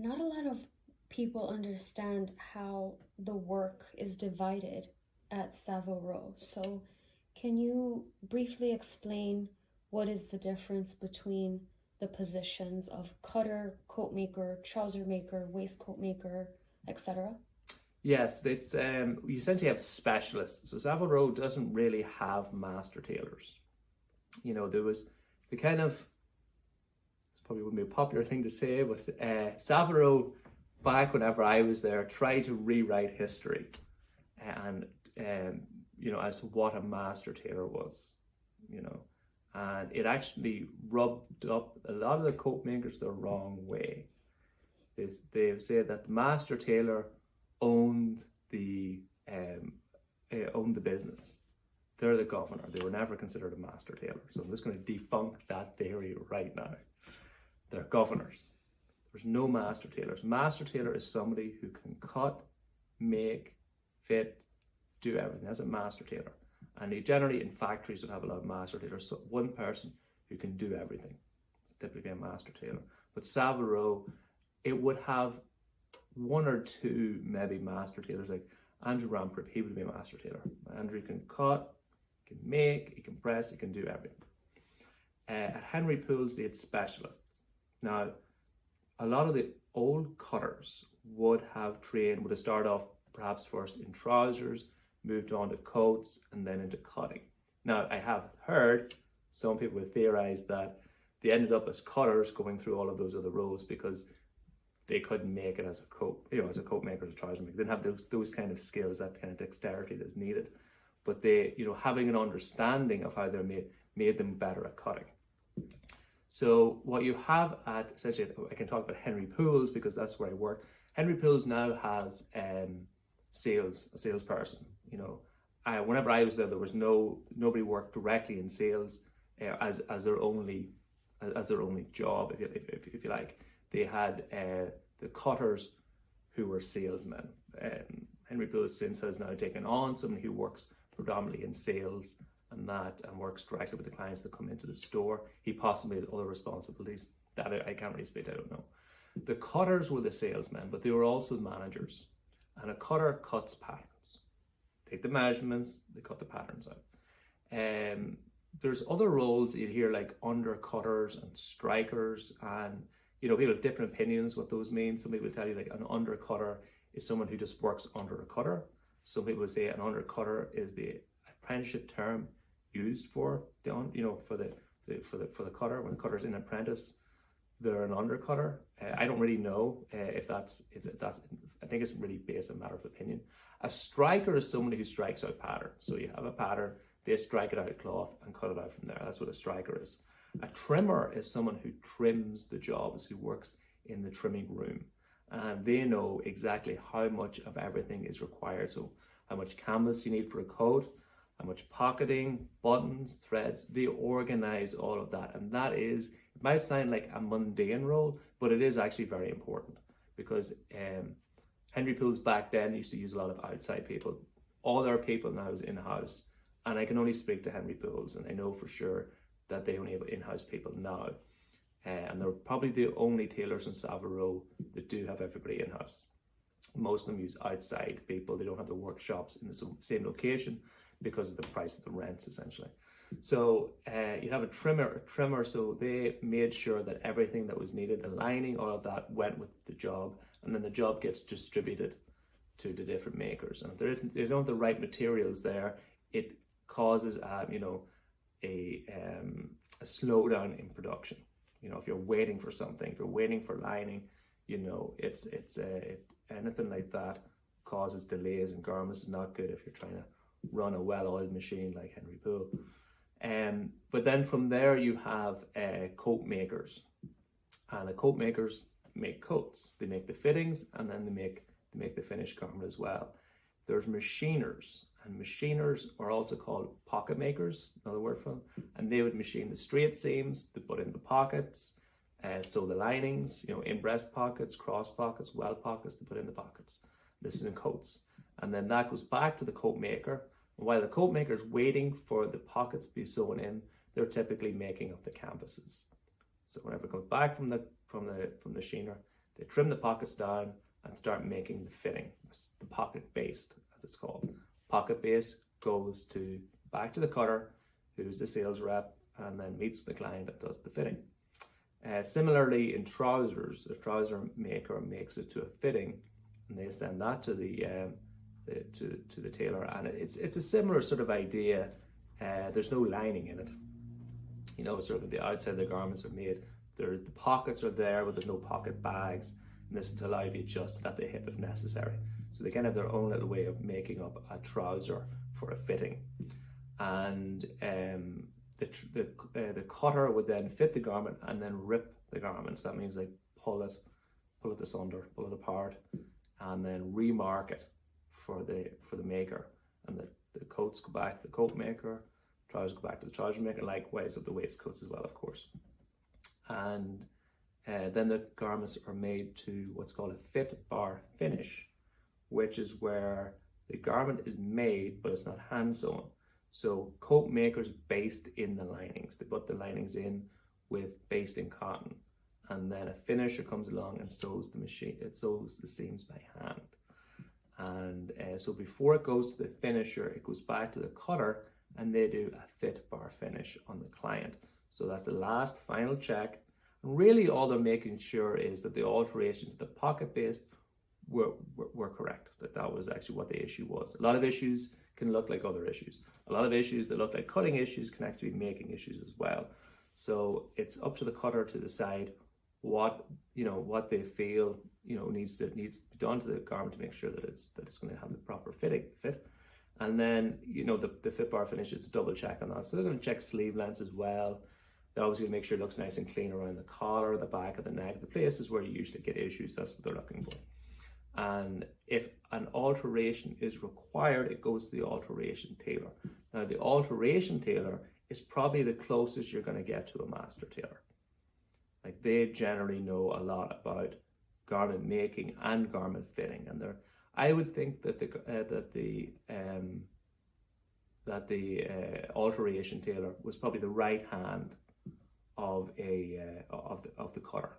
not a lot of people understand how the work is divided at Savile Row. So, can you briefly explain what is the difference between the positions of cutter, coat maker, trouser maker, waistcoat maker, etc.? Yes, it's you essentially have specialists. So Savile Row doesn't really have master tailors. There was the kind of, it's probably wouldn't be a popular thing to say, but Savile Row, back whenever I was there, tried to rewrite history and as to what a master tailor was, and it actually rubbed up a lot of the coat makers the wrong way. They've said that the master tailor owned the owned the business. They're the governor. They were never considered a master tailor. So I'm just going to debunk that theory right now. They're governors. There's no master tailors. Master tailor is somebody who can cut, make, fit, do everything. That's a master tailor. And they generally in factories would have a lot of master tailors. So one person who can do everything. It's typically a master tailor. But Savile Row, it would have one or two maybe master tailors, like Andrew Ramprip. He would be a master tailor. Andrew can cut, he can make, he can press, he can do everything. At Henry Poole's, they had specialists. Now, a lot of the old cutters would have started off perhaps first in trousers, moved on to coats, and then into cutting. Now, I have heard some people would theorize that they ended up as cutters going through all of those other roles because they couldn't make it as a coat, as a coat maker, as a trouser maker. They didn't have those kind of skills, that kind of dexterity that's needed. But they, having an understanding of how they're made them better at cutting. So what you have at, essentially, I can talk about Henry Poole's because that's where I work. Henry Poole's now has a salesperson. Whenever I was there was nobody worked directly in sales as their only job, if you like. They had the cutters who were salesmen. Henry Poole since has now taken on someone who works predominantly in sales and works directly with the clients that come into the store. He possibly has other responsibilities that I can't really speak to, I don't know. The cutters were the salesmen, but they were also managers. And a cutter cuts patterns. Take the measurements, they cut the patterns out. There's other roles that you hear like undercutters and strikers, and people have different opinions what those mean. Some people tell you like an undercutter is someone who just works under a cutter. Some people say an undercutter is the apprenticeship term used for the cutter. When the cutter's in apprentice, they're an undercutter. I don't really know if that's. I think it's really based on a matter of opinion. A striker is somebody who strikes out pattern. So you have a pattern, they strike it out of cloth and cut it out from there. That's what a striker is. A trimmer is someone who trims the jobs, who works in the trimming room. And they know exactly how much of everything is required. So how much canvas you need for a coat, how much pocketing, buttons, threads. They organize all of that. And that is, it might sound like a mundane role, but it is actually very important because Henry Poole's back then used to use a lot of outside people. All their people now is in-house. And I can only speak to Henry Poole's, and I know for sure that they only have in-house people now. And they're probably the only tailors in Savile Row that do have everybody in-house. Most of them use outside people. They don't have the workshops in the same location because of the price of the rents, essentially. So you have a trimmer, so they made sure that everything that was needed, the lining, all of that went with the job, and then the job gets distributed to the different makers. And if they don't have the right materials there, it causes a slowdown in production. If you're waiting for something, if you're waiting for lining, anything like that causes delays and garments. Is not good if you're trying to run a well-oiled machine like Henry Poole. But then from there you have coat makers, and the coat makers make coats. They make the fittings, and then they make the finished garment as well. There's machiners, and machiners are also called pocket makers, another word for them, and they would machine the straight seams, they put in the pockets, sew the linings, in breast pockets, cross pockets, well pockets, to put in the pockets. This is in coats. And then that goes back to the coat maker. And while the coat maker is waiting for the pockets to be sewn in, they're typically making up the canvases. So whenever it comes back from the sheener, They trim the pockets down and start making the fitting. It's the pocket based, as it's called. Pocket base goes back to the cutter, who's the sales rep, and then meets the client and does the fitting. Similarly, in trousers, the trouser maker makes it to a fitting, and they send that to the tailor, and it's a similar sort of idea. There's no lining in it. You know, sort of the outside of the garments are made. The pockets are there, but there's no pocket bags, and this is to allow you to adjust it at the hip if necessary. So they kind of have their own little way of making up a trouser for a fitting, and the cutter would then fit the garment and then rip the garments. That means they pull it asunder, pull it apart, and then remark it for the maker. And the coats go back to the coat maker, trousers go back to the trouser maker, likewise of the waistcoats as well, of course. And then the garments are made to what's called a fit bar finish, which is where the garment is made, but it's not hand sewn. So coat makers baste in the linings. They put the linings in with basting cotton, and then a finisher comes along and sews the seams by hand. And so before it goes to the finisher, it goes back to the cutter, and they do a fit bar finish on the client. So that's the last final check. And really all they're making sure is that the alterations, the pocket based, were correct, that was actually what the issue was. A lot of issues can look like other issues. A lot of issues that look like cutting issues can actually be making issues as well. So it's up to the cutter to decide what they feel needs to be done to the garment to make sure that it's going to have the proper fit. And then the fit bar finish is to double check on that. So they're going to check sleeve lengths as well. They're obviously going to make sure it looks nice and clean around the collar, the back of the neck, the places where you usually get issues. That's what they're looking for. And if an alteration is required, it goes to the alteration tailor. Now, the alteration tailor is probably the closest you're going to get to a master tailor. Like, they generally know a lot about garment making and garment fitting, and I would think that the alteration tailor was probably the right hand of the cutter.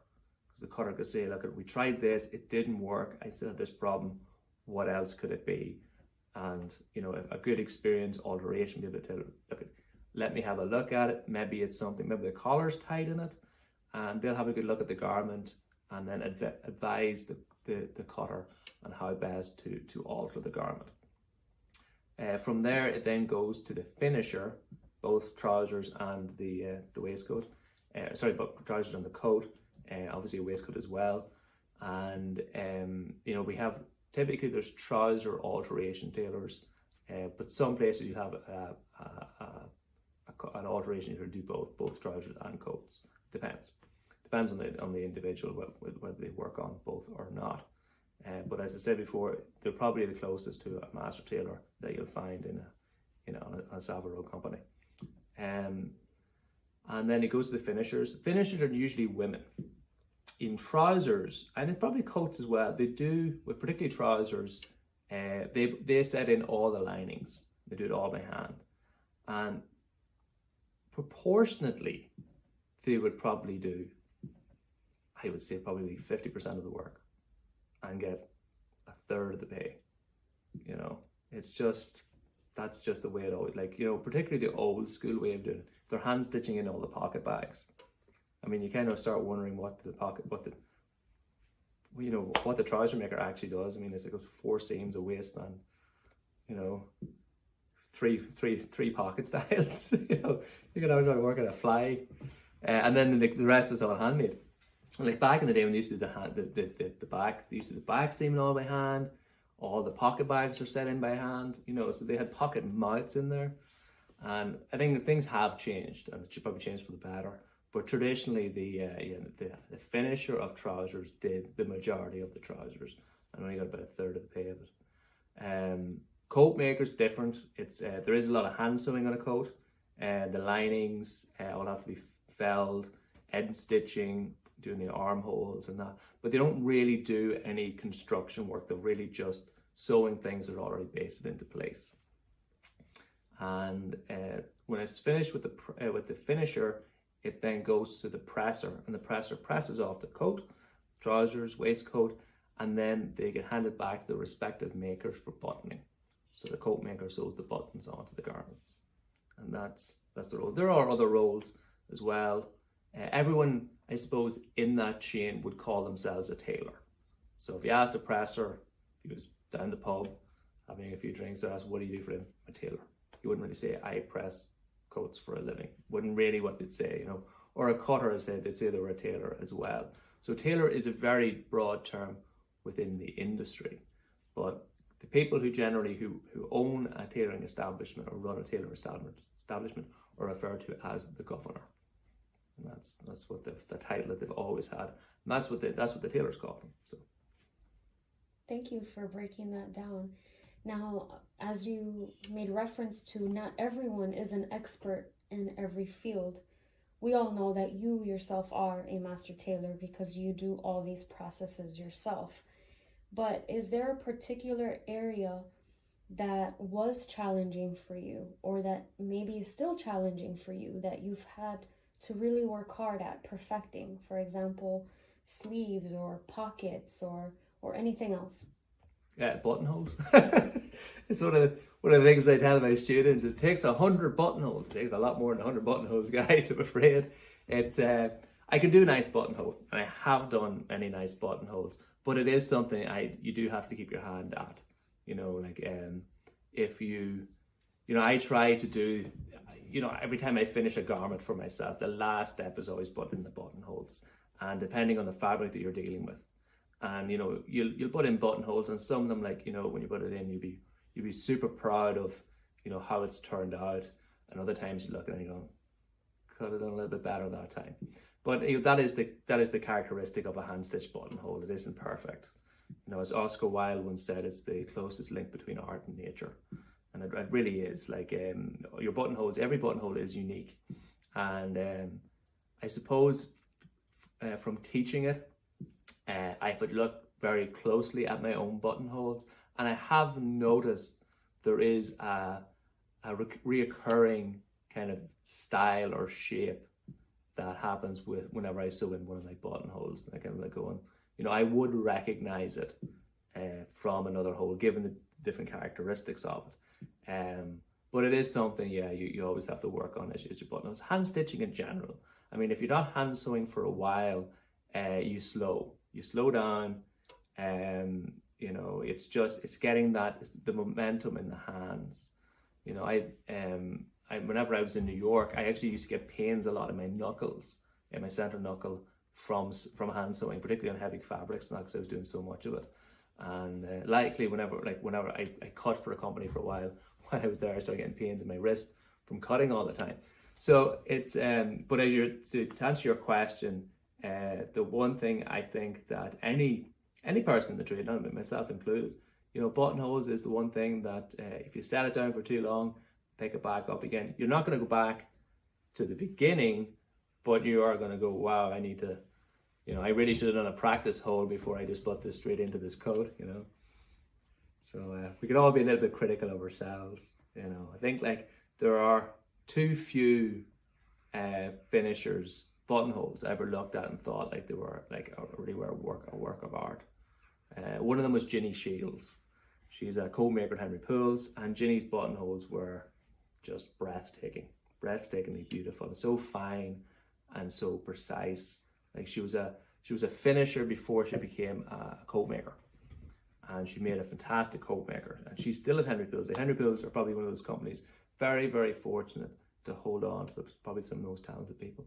The cutter could say, look, we tried this, it didn't work, I still have this problem, what else could it be? And a good experience alteration, be able to tell, look, let me have a look at it, maybe it's something, maybe the collar's tight in it, and they'll have a good look at the garment and then advise the cutter on how best to alter the garment. From there, it then goes to the finisher, both trousers and the waistcoat, both trousers and the coat, obviously a waistcoat as well. And we have, typically there's trouser alteration tailors, but some places you have an alteration you can do both trousers and coats. Depends on the individual whether they work on both or not. But as I said before, they're probably the closest to a master tailor that you'll find in a Savile Row company. And then it goes to the finishers. The finishers are usually women. In trousers, and it's probably coats as well, they do, with particularly trousers, they set in all the linings. They do it all by hand. And proportionately, they would probably do, I would say, probably 50% of the work and get a third of the pay. It's just, that's just the way it always, particularly the old school way of doing it. They're hand stitching in all the pocket bags. I mean, you kind of start wondering what the trouser maker actually does. I mean, it's like 4 seams, a waistband, three pocket styles. You can always try to work at a fly, and then the rest was all handmade. Like back in the day when they used to do the back, they used to do the back seaming all by hand. All the pocket bags are set in by hand. So they had pocket mouths in there, and I think that things have changed, and it should probably change for the better. But traditionally, the finisher of trousers did the majority of the trousers, and only got about a third of the pay of it. Coat makers different. It's there is a lot of hand sewing on a coat. The linings all have to be felled, end stitching, doing the armholes and that. But they don't really do any construction work. They're really just sewing things that are already basted into place. And when it's finished with the finisher, it then goes to the presser, and the presser presses off the coat. trousers, waistcoat, and then they get handed back to the respective makers for buttoning. So the coat maker sews the buttons onto the garments, and that's the role. There are other roles as well. Everyone, I suppose, in that chain would call themselves a tailor. So if you asked a presser, he was down the pub having a few drinks, and asked, "What do you do for him?" "A tailor." You wouldn't really say, "I press coats for a living." Wouldn't really what they'd say, you know. Or a cutter, as said, they'd say they were a tailor as well. So tailor is a very broad term within the industry, but the people who generally who own a tailoring establishment or run a tailoring establishment are referred to as the governor, and that's what the title that they've always had, and that's what the tailors call them. So Thank you for breaking that down. Now, as you made reference to, not everyone is an expert in every field. We all know that you yourself are a master tailor because you do all these processes yourself. But is there a particular area that was challenging for you, or that maybe is still challenging for you, that you've had to really work hard at perfecting? For example, sleeves or pockets or anything else? yeah, buttonholes. It's one of the things I tell my students. It takes 100 buttonholes. It takes a lot more than 100 buttonholes, guys. I'm afraid. It's I can do a nice buttonhole, and I have done many nice buttonholes. But it is something you do have to keep your hand at. You know, like if I try to do, every time I finish a garment for myself, the last step is always putting the buttonholes, and depending on the fabric that you're dealing with. And you'll put in buttonholes, and some of them, like when you put it in, you'll be super proud of how it's turned out. And other times you look at it and you go, could have done a little bit better that time. But that is the characteristic of a hand stitched buttonhole. It isn't perfect. As Oscar Wilde once said, it's the closest link between art and nature, and it really is. Like your buttonholes, every buttonhole is unique, and I suppose from teaching it. I would look very closely at my own buttonholes, and I have noticed there is a reoccurring kind of style or shape that happens whenever I sew in one of my buttonholes. And I kind of like going, I would recognize it from another hole, given the different characteristics of it. But it is something, you always have to work on is your buttonholes. Hand stitching in general. I mean, if you're not hand sewing for a while, you slow down. It's getting the momentum in the hands. Whenever I was in New York, I actually used to get pains a lot in my knuckles, in my center knuckle, from hand sewing, particularly on heavy fabrics, because I was doing so much of it. And likely whenever I cut for a company for a while I was there, I started getting pains in my wrist from cutting all the time. So it's but to answer your question, the one thing I think that any person in the trade, not myself included, buttonholes is the one thing that if you set it down for too long, pick it back up again. You're not going to go back to the beginning, but you are going to go, wow, I need to, I really should have done a practice hole before I just put this straight into this coat, So we can all be a little bit critical of ourselves, I think like there are too few finishers buttonholes I ever looked at and thought like they were like really were a work of art. One of them was Ginny Shields. She's a coat maker at Henry Poole's, and Ginny's buttonholes were just breathtakingly beautiful, so fine and so precise. Like she was a finisher before she became a coat maker, and she made a fantastic coat maker, and she's still at Henry Poole's. The Henry Poole's are probably one of those companies very, very fortunate to hold on to probably some of the most talented people.